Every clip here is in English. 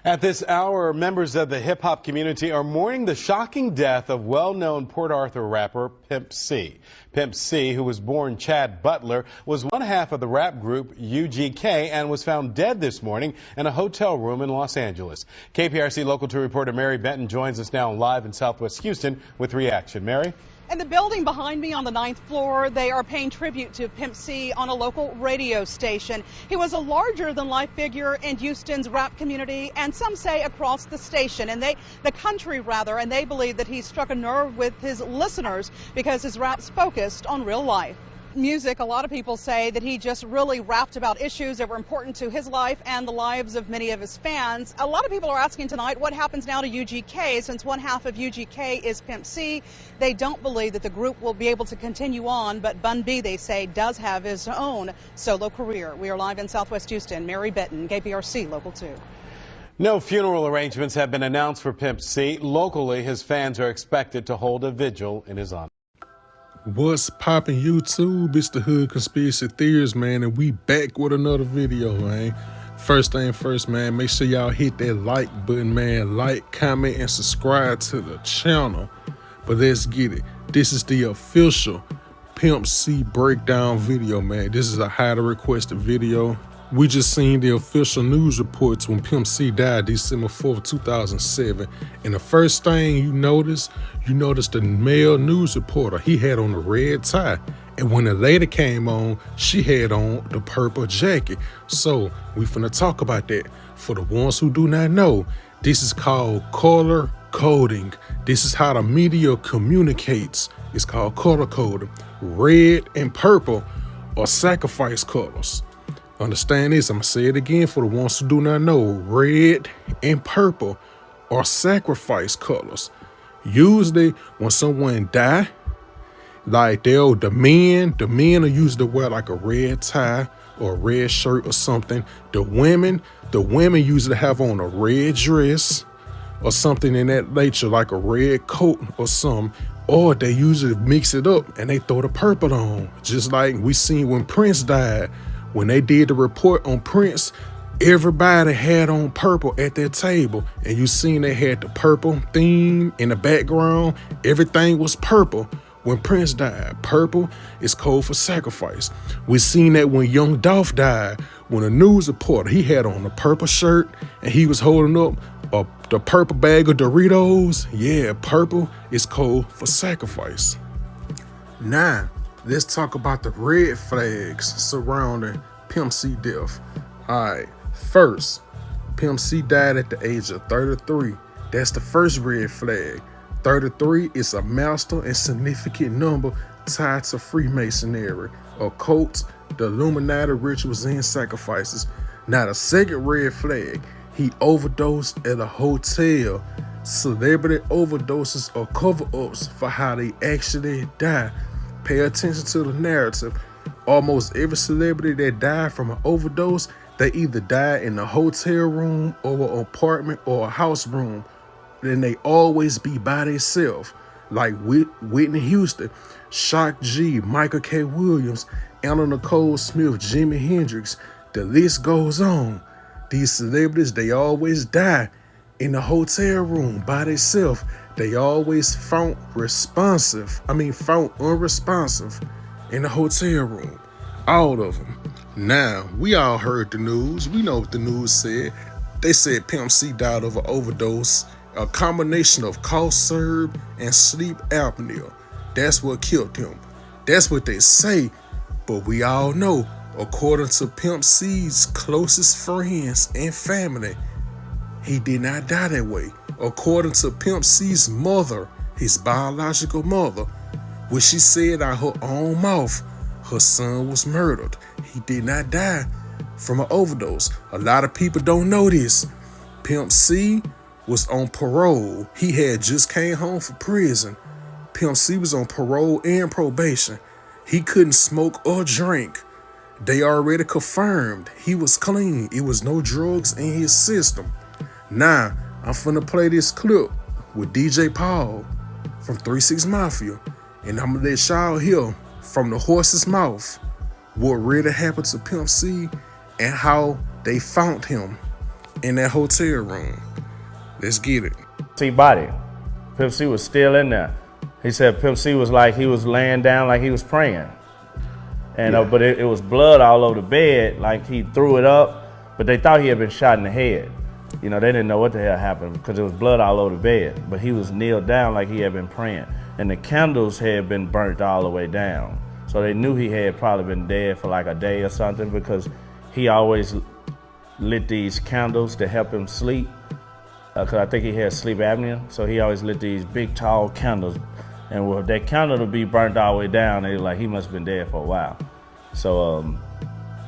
At this hour, members of the hip-hop community are mourning the shocking death of well-known Port Arthur rapper Pimp C. Pimp C, who was born Chad Butler, was one half of the rap group UGK and was found dead this morning in a hotel room in Los Angeles. KPRC Local 2 reporter Mary Benton joins us now live in Southwest Houston with reaction. Mary? In the building behind me on the 9th floor, they are paying tribute to Pimp C on a local radio station. He was a larger-than-life figure in Houston's rap community, and some say across the station, and the country rather, and they believe that he struck a nerve with his listeners because his rap's focused on real life. Music, a lot of people say that he just really rapped about issues that were important to his life and the lives of many of his fans. A lot of people are asking tonight what happens now to UGK, since one half of UGK is Pimp C. They don't believe that the group will be able to continue on, but Bun B, they say, does have his own solo career. We are live in Southwest Houston. Mary Benton, KPRC Local 2. No funeral arrangements have been announced for Pimp C. Locally, his fans are expected to hold a vigil in his honor. What's poppin' YouTube? It's the Hood Conspiracy Theorist, man, and we back with another video, man. First thing first, man, make sure y'all hit that like button, man. Like, comment, and subscribe to the channel. But let's get it. This is the official Pimp C breakdown video, man. This is a highly requested video. We just seen the official news reports when Pimp C died December 4th, 2007. And the first thing you notice the male news reporter, he had on a red tie. And when the lady came on, she had on the purple jacket. So we finna talk about that. For the ones who do not know, this is called color coding. This is how the media communicates. It's called color coding. Red and purple are sacrifice colors. Understand this, I'm gonna say it again for the ones who do not know. Red and purple are sacrifice colors. Usually when someone die, like the men are usually wear like a red tie or a red shirt or something. The women usually have on a red dress or something in that nature, like a red coat or something. Or they usually mix it up and they throw the purple on. Just like we seen when Prince died. When they did the report on Prince, everybody had on purple at their table. And you seen they had the purple theme in the background. Everything was purple when Prince died. Purple is code for sacrifice. We seen that when Young Dolph died, when a news reporter, he had on a purple shirt and he was holding up the purple bag of Doritos. Yeah, purple is code for sacrifice. Now, let's talk about the red flags surrounding Pimp C death. Alright, first, Pimp C died at the age of 33. That's the first red flag. 33 is a master and significant number tied to Freemasonry, occult, the Illuminati rituals and sacrifices. Now the second red flag, he overdosed at a hotel. Celebrity overdoses or cover-ups for how they actually die. Pay attention to the narrative. Almost every celebrity that died from an overdose, they either died in a hotel room or an apartment or a house room. Then they always be by themselves. Like Whitney Houston, Shock G, Michael K. Williams, Anna Nicole Smith, Jimi Hendrix. The list goes on. These celebrities, they always die in the hotel room by themselves. They always found unresponsive in the hotel room. All of them. Now, we all heard the news. We know what the news said. They said Pimp C died of an overdose, a combination of cough syrup and sleep apnea. That's what killed him. That's what they say. But we all know, according to Pimp C's closest friends and family, he did not die that way. According to Pimp C's mother, his biological mother, when she said out her own mouth, her son was murdered. He did not die from an overdose. A lot of people don't know this. Pimp C was on parole. He had just came home from prison. Pimp C was on parole and probation. He couldn't smoke or drink. They already confirmed he was clean. It was no drugs in his system. Now, I'm finna play this clip with DJ Paul from 3 6 Mafia, and I'm gonna let y'all hear from the horse's mouth what really happened to Pimp C and how they found him in that hotel room. Let's get it. C body. Pimp C was still in there. He said Pimp C was like he was laying down like he was praying. And but it was blood all over the bed, like he threw it up, but they thought he had been shot in the head. You know, they didn't know what the hell happened because there was blood all over the bed, but he was kneeled down like he had been praying. And the candles had been burnt all the way down. So they knew he had probably been dead for like a day or something because he always lit these candles to help him sleep. Because I think he had sleep apnea, so he always lit these big tall candles. And with that candle to be burnt all the way down, they were like, he must have been dead for a while. So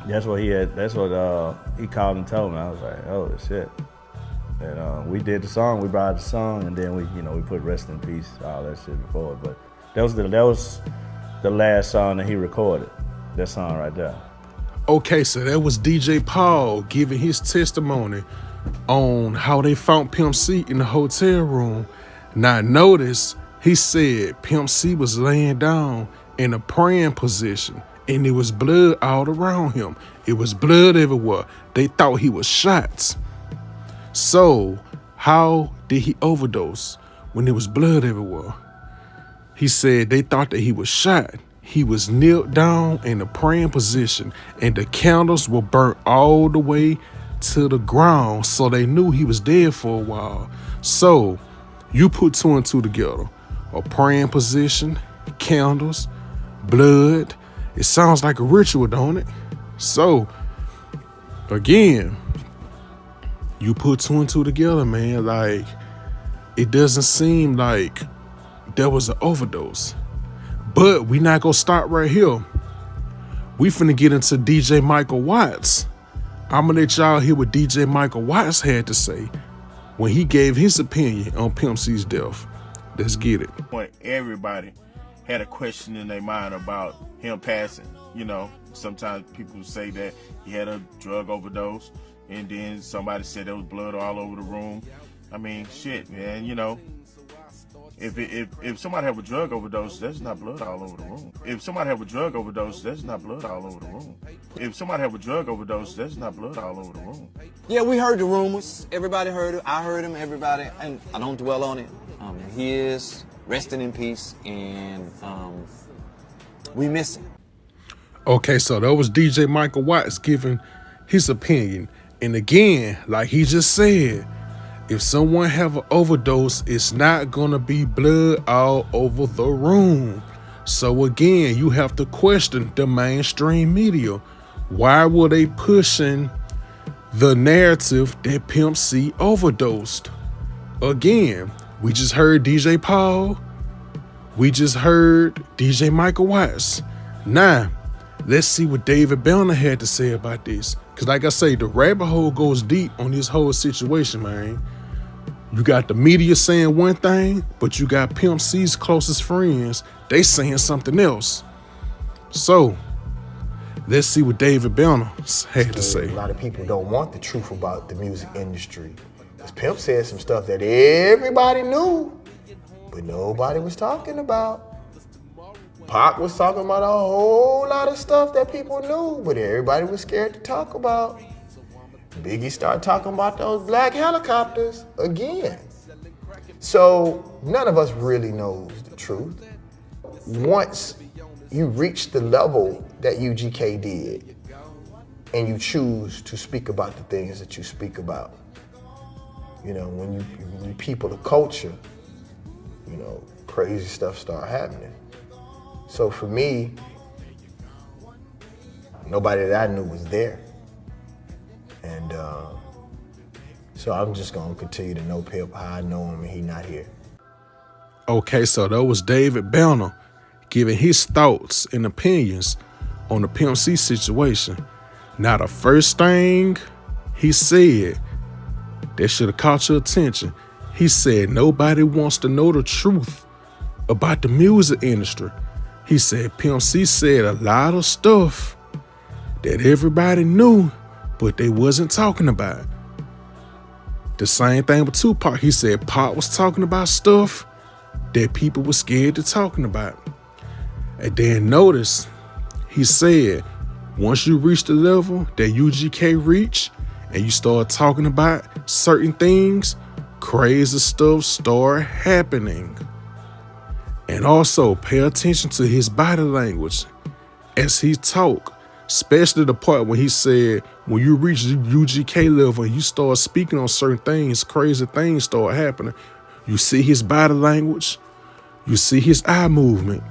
that's what he called and told me. I was like, oh shit. And we did the song, we brought the song, and then we put Rest in Peace, all that shit before it. But that was the last song that he recorded, that song right there. Okay, so that was DJ Paul giving his testimony on how they found Pimp C in the hotel room. Now notice, he said Pimp C was laying down in a praying position and there was blood all around him. It was blood everywhere. They thought he was shot. So how did he overdose when there was blood everywhere? He said they thought that he was shot. He was knelt down in a praying position and the candles were burnt all the way to the ground, so they knew he was dead for a while. So you put two and two together. A praying position, candles, blood. It sounds like a ritual, don't it? So again, you put two and two together, man. Like, it doesn't seem like there was an overdose. But we not gonna stop right here. We finna get into DJ Michael Watts. I'm gonna let y'all hear what DJ Michael Watts had to say when he gave his opinion on Pimp C's death. Let's get it. Everybody had a question in their mind about him passing. You know, sometimes people say that he had a drug overdose, and then somebody said there was blood all over the room. I mean, shit, man, you know. If somebody have a drug overdose, there's not blood all over the room. If somebody have a drug overdose, there's not blood all over the room. If somebody have a drug overdose, there's not blood all over the room. Yeah, we heard the rumors. Everybody heard it. I heard him, everybody. And I don't dwell on it. He is resting in peace, and we miss him. Okay, so that was DJ Michael Watts giving his opinion. And again, like he just said, if someone have an overdose, it's not gonna be blood all over the room. So again, you have to question the mainstream media. Why were they pushing the narrative that Pimp C overdosed? Again, we just heard DJ Paul. We just heard DJ Michael Watts. Now, let's see what David Belner had to say about this. Because like I say, the rabbit hole goes deep on this whole situation, man. You got the media saying one thing, but you got Pimp C's closest friends, they saying something else. So, let's see what David Belner had to say. A lot of people don't want the truth about the music industry. Because Pimp said some stuff that everybody knew, but nobody was talking about. Pac was talking about a whole lot of stuff that people knew, but everybody was scared to talk about. Biggie started talking about those black helicopters again. So none of us really knows the truth. Once you reach the level that UGK did, and you choose to speak about the things that you speak about, you know, when you people the culture, you know, crazy stuff start happening. So for me, nobody that I knew was there. And so I'm just gonna continue to know Pimp how I know him and he not here. Okay, so that was David Belner giving his thoughts and opinions on the Pimp C situation. Now, the first thing he said that should have caught your attention, he said nobody wants to know the truth about the music industry. He said Pimp C said a lot of stuff that everybody knew, but they wasn't talking about. The same thing with Tupac. He said Pac was talking about stuff that people were scared to talking about. And then notice, he said, once you reach the level that UGK reached and you start talking about certain things, crazy stuff start happening. And also pay attention to his body language as he talk, especially the part when he said, when you reach UGK level and you start speaking on certain things, crazy things start happening. You see his body language, you see his eye movement.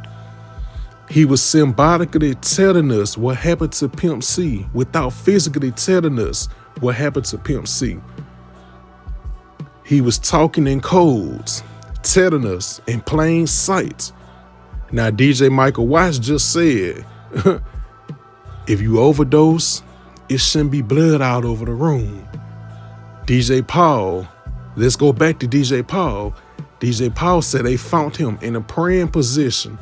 He was symbolically telling us what happened to Pimp C without physically telling us what happened to Pimp C. He was talking in codes, telling us in plain sight. Now, DJ Michael Watts just said, if you overdose, it shouldn't be blood out over the room. DJ Paul, let's go back to DJ Paul. DJ Paul said they found him in a praying position,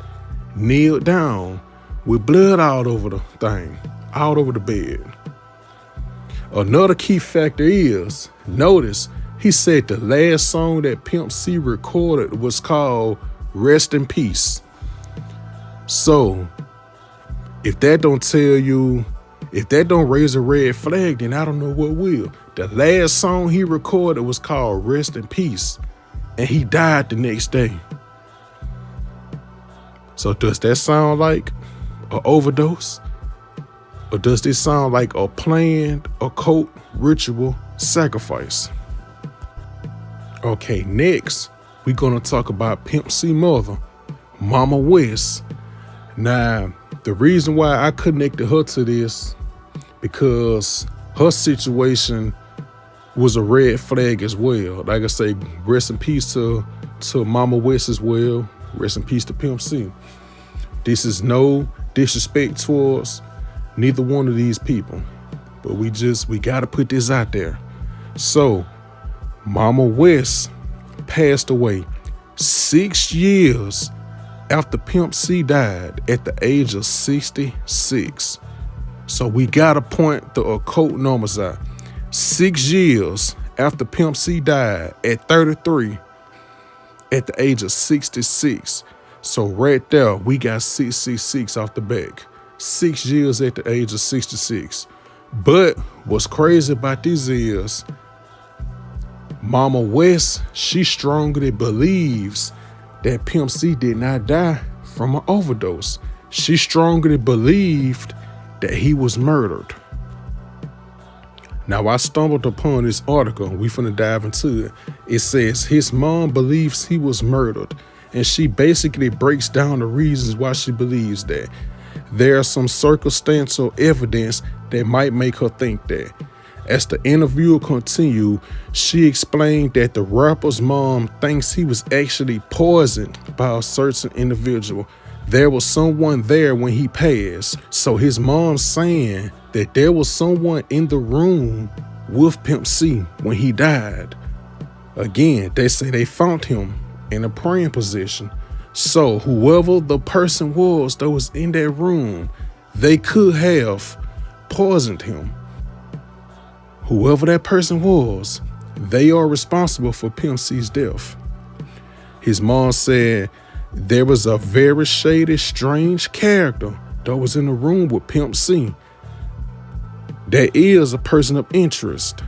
kneeled down with blood all over the thing, all over the bed. Another key factor is, notice, he said the last song that Pimp C recorded was called Rest in Peace. So, if that don't tell you, if that don't raise a red flag, then I don't know what will. The last song he recorded was called Rest in Peace, and he died the next day. So does that sound like an overdose? Or does this sound like a planned occult ritual sacrifice? Okay, next, we're gonna talk about Pimp C mother, Mama West. Now, the reason why I connected her to this, because her situation was a red flag as well. Like I say, rest in peace to Mama West as well. Rest in peace to Pimp C. This is no disrespect towards neither one of these people, but we gotta put this out there. So, Mama West passed away 6 years after Pimp C died at the age of 66. So we gotta point the occult numbers out. 6 years after Pimp C died at 33, at the age of 66. So right there, we got 666 off the back. 6 years at the age of 66. But what's crazy about this is, Mama West, she strongly believes that Pimp C did not die from an overdose. She strongly believed that he was murdered. Now, I stumbled upon this article. We finna dive into it. It says his mom believes he was murdered, and she basically breaks down the reasons why she believes that. There's some circumstantial evidence that might make her think that. As the interview continued, she explained that the rapper's mom thinks he was actually poisoned by a certain individual. There was someone there when he passed. So his mom's saying that there was someone in the room with Pimp C when he died. Again, they say they found him in a praying position. So whoever the person was that was in that room, they could have poisoned him. Whoever that person was, they are responsible for Pimp C's death. His mom said there was a very shady, strange character that was in the room with Pimp C. That is a person of interest,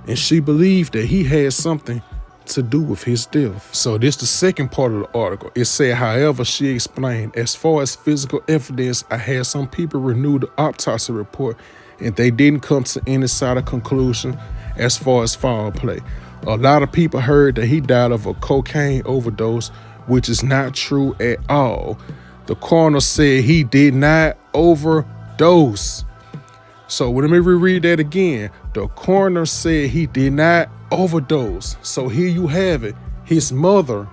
and she believed that he had something to do with his death. So this is the second part of the article. It said, however, she explained, as far as physical evidence, I had some people renew the autopsy report, and they didn't come to any sort of conclusion as far as foul play. A lot of people heard that he died of a cocaine overdose, which is not true at all. The coroner said he did not overdose. So let me reread that again. The coroner said he did not overdose. So here you have it. His mother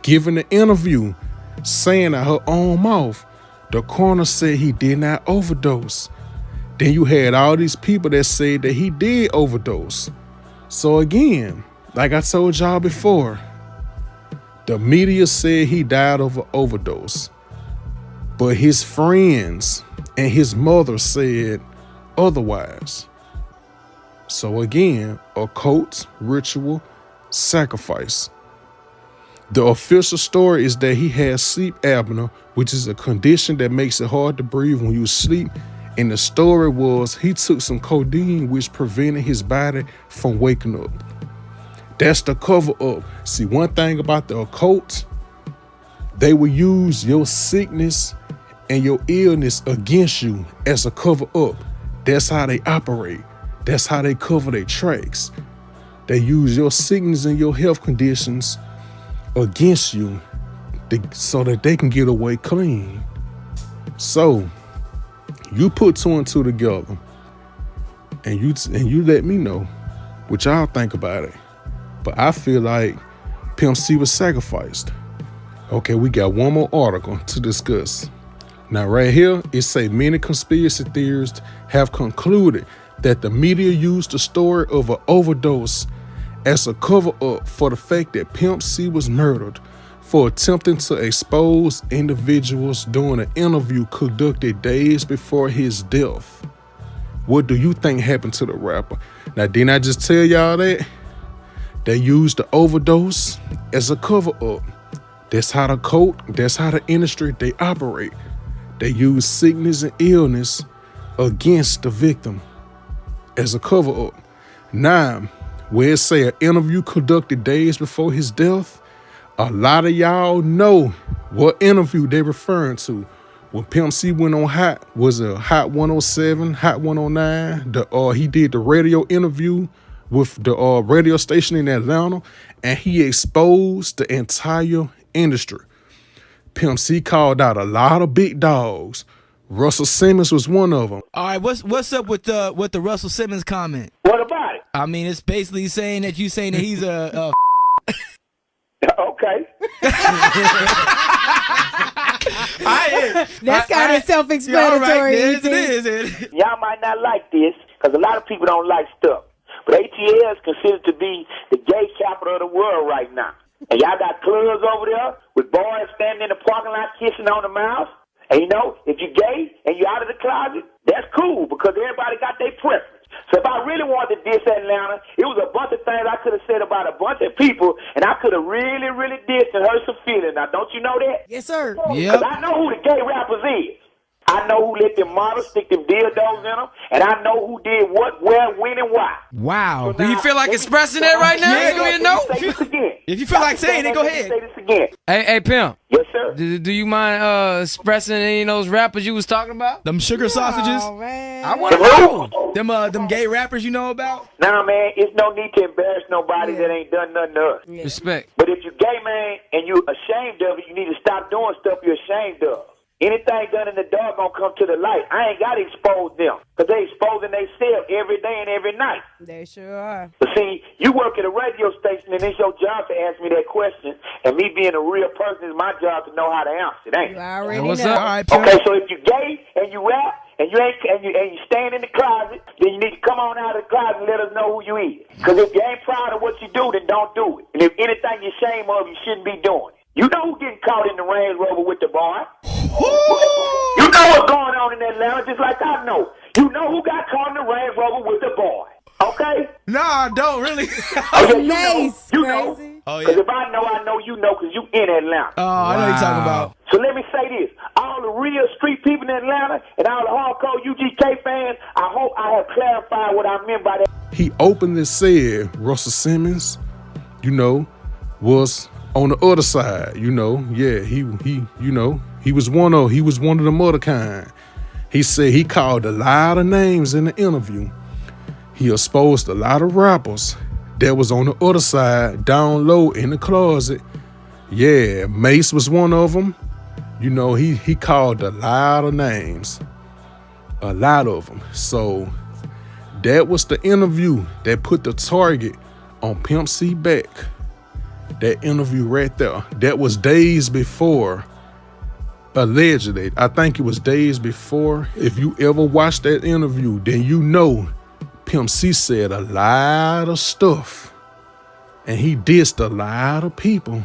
giving an interview saying out her own mouth, the coroner said he did not overdose. Then you had all these people that said that he did overdose. So again, like I told y'all before, the media said he died of an overdose, but his friends and his mother said otherwise. So again, occult ritual sacrifice. The official story is that he had sleep apnea, which is a condition that makes it hard to breathe when you sleep, And the story was he took some codeine which prevented his body from waking up. That's the cover up. See, one thing about the occult, they will use your sickness and your illness against you as a cover up. That's how they operate. That's how they cover their tracks. They use your sickness and your health conditions against you so that they can get away clean. So you put two and two together and you let me know what y'all think about it. But I feel like Pimp C was sacrificed. Okay, we got one more article to discuss. Now right here, it say many conspiracy theorists have concluded that the media used the story of an overdose as a cover-up for the fact that Pimp C was murdered for attempting to expose individuals during an interview conducted days before his death. What do you think happened to the rapper? Now, didn't I just tell y'all that? They used the overdose as a cover-up. That's how the cult, that's how the industry, they operate. They use sickness and illness against the victim as a cover-up. Now, where it say an interview conducted days before his death, a lot of y'all know what interview they referring to. When Pimp C went on Hot 107, Hot 109, he did the radio interview with the radio station in Atlanta, and he exposed the entire industry. Pimp C called out a lot of big dogs. Russell Simmons was one of them. All right, what's up with the Russell Simmons comment? What about it? I mean, it's basically saying that he's a Okay. That's kind of self-explanatory. It is. Y'all might not like this because a lot of people don't like stuff. But ATL is considered to be the gay capital of the world right now. And y'all got clubs over there with boys standing in the parking lot kissing on the mouth. And you know, if you're gay and you're out of the closet, that's cool because everybody got their preference. So if I really wanted to diss Atlanta, it was a bunch of things I could have said about a bunch of people, and I could have really, really dissed and hurt some feelings. Now, don't you know that? Yes, sir. Yeah. Because I know who the gay rappers is. I know who let them models stick them dildos in them, and I know who did what, where, when, and why. Wow. So Do you now, feel like expressing that right now? Yeah, You go ahead and know. Say this again. If you feel like saying it, go ahead. Say this again. Hey, Pimp. Yes, sir. Do you mind expressing any of those rappers you was talking about? Them sugar sausages. Oh, man. I want to know. Them gay rappers you know about? Nah, man, it's no need to embarrass nobody that ain't done nothing to us. Respect. But if you're gay, man, and you're ashamed of it, you need to stop doing stuff you're ashamed of. Anything done in the dark gonna come to the light. I ain't gotta expose them, because they exposing themselves every day and every night. They sure are. But see, you work at a radio station, and it's your job to ask me that question, and me being a real person is my job to know how to answer it, ain't You it? already What's know. up? All right, Pimp. Okay, so if you're gay and you rap and you ain't and you stand in the closet, then you need to come on out of the closet and let us know who you is. Because if you ain't proud of what you do, then don't do it. And if anything you're ashamed of, you shouldn't be doing it. You know who getting caught in the Range Rover with the boy. You know what's going on in Atlanta, just like I know. You know who got caught in the Range Rover with the boy. Okay? No, I don't really. Okay, you Nice, know. You know. crazy. Oh, Because yeah. if I know you know, because you in Atlanta. Oh, I know you're talking about. So let me say this. All the real street people in Atlanta and all the hardcore UGK fans, I hope I have clarified what I meant by that. He openly said Russell Simmons, was on the other side, he was one of them other kind. He said he called a lot of names in the interview. He exposed a lot of rappers that was on the other side, down low in the closet. Yeah, Mace was one of them. He called a lot of names, a lot of them. So that was the interview that put the target on Pimp C back. That interview right there, that was days before, allegedly. I think it was days before. If you ever watched that interview, then you know Pimp C said a lot of stuff. And he dissed a lot of people.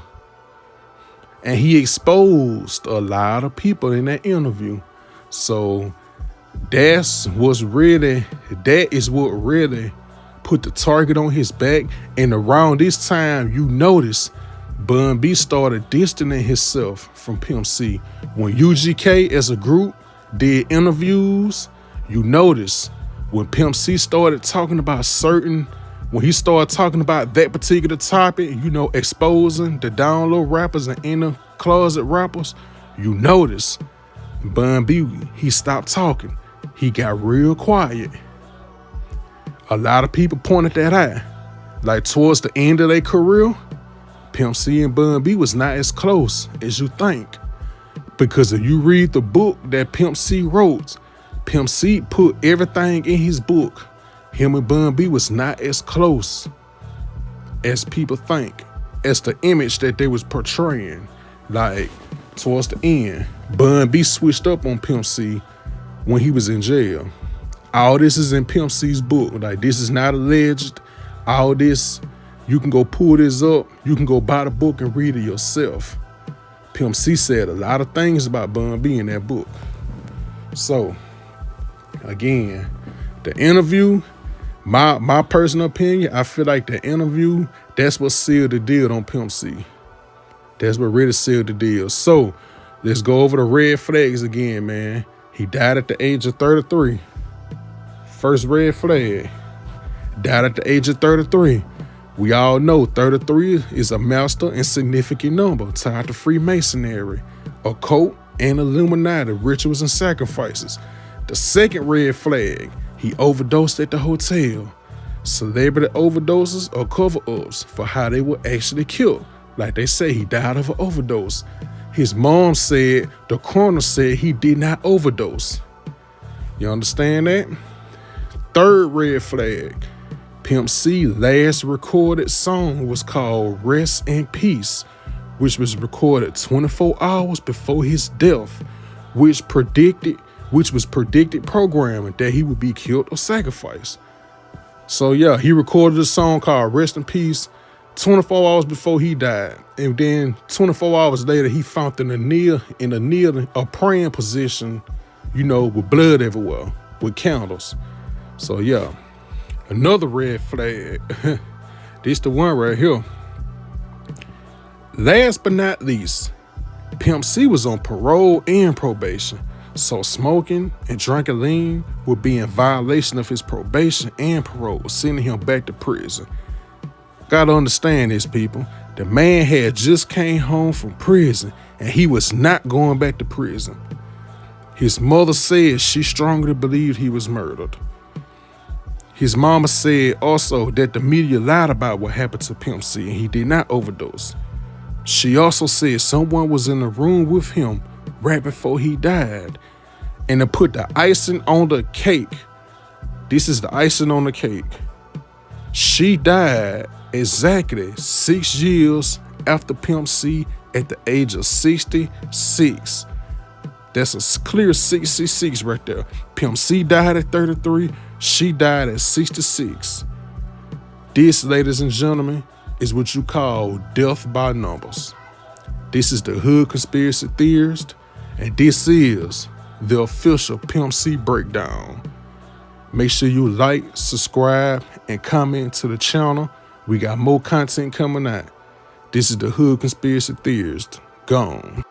And he exposed a lot of people in that interview. So that is what really put the target on his back. And around this time, you notice Bun B started distancing himself from Pimp C. When UGK as a group did interviews, You notice when Pimp C started talking about when he started talking about that particular topic, you know, exposing the down low rappers and inner closet rappers, you notice Bun B, he stopped talking. He got real quiet. A lot of people pointed that out. Like towards the end of their career, Pimp C and Bun B was not as close as you think. Because if you read the book that Pimp C wrote, Pimp C put everything in his book. Him and Bun B was not as close as people think, as the image that they was portraying. Like towards the end, Bun B switched up on Pimp C when he was in jail. All this is in Pimp C's book. Like, this is not alleged. All this, you can go pull this up. You can go buy the book and read it yourself. Pimp C said a lot of things about Bun B in that book. So, again, the interview, my personal opinion, I feel like the interview, that's what sealed the deal on Pimp C. That's what really sealed the deal. So, let's go over the red flags again, man. He died at the age of 33. First red flag. Died at the age of 33. We all know 33 is a master and significant number tied to Freemasonry, occult, and Illuminati rituals and sacrifices. The second red flag, he overdosed at the hotel. Celebrity overdoses or cover-ups for how they were actually killed. Like they say, he died of an overdose. His mom said, the coroner said he did not overdose. You understand that? Third red flag, Pimp C's last recorded song was called Rest in Peace, which was recorded 24 hours before his death, which was predicted programming that he would be killed or sacrificed. So yeah, he recorded a song called Rest in Peace 24 hours before he died. And then 24 hours later, he found in a praying position, you know, with blood everywhere, with candles. So yeah, another red flag. This the one right here. Last but not least, Pimp C was on parole and probation. So smoking and drinking lean would be in violation of his probation and parole, sending him back to prison. Gotta understand this, people. The man had just came home from prison and he was not going back to prison. His mother said she strongly believed he was murdered. His mama said also that the media lied about what happened to Pimp C and he did not overdose. She also said someone was in the room with him right before he died. And to put the icing on the cake, this is the icing on the cake. She died exactly 6 years after Pimp C at the age of 66. That's a clear 66 right there. Pimp C died at 33. She died at 66. This, ladies and gentlemen, is what you call death by numbers. This is the Hood Conspiracy Theorist, and this is the official Pimp C breakdown. Make sure you like, subscribe, and comment to the channel. We got more content coming out. This is the Hood Conspiracy Theorist. Gone.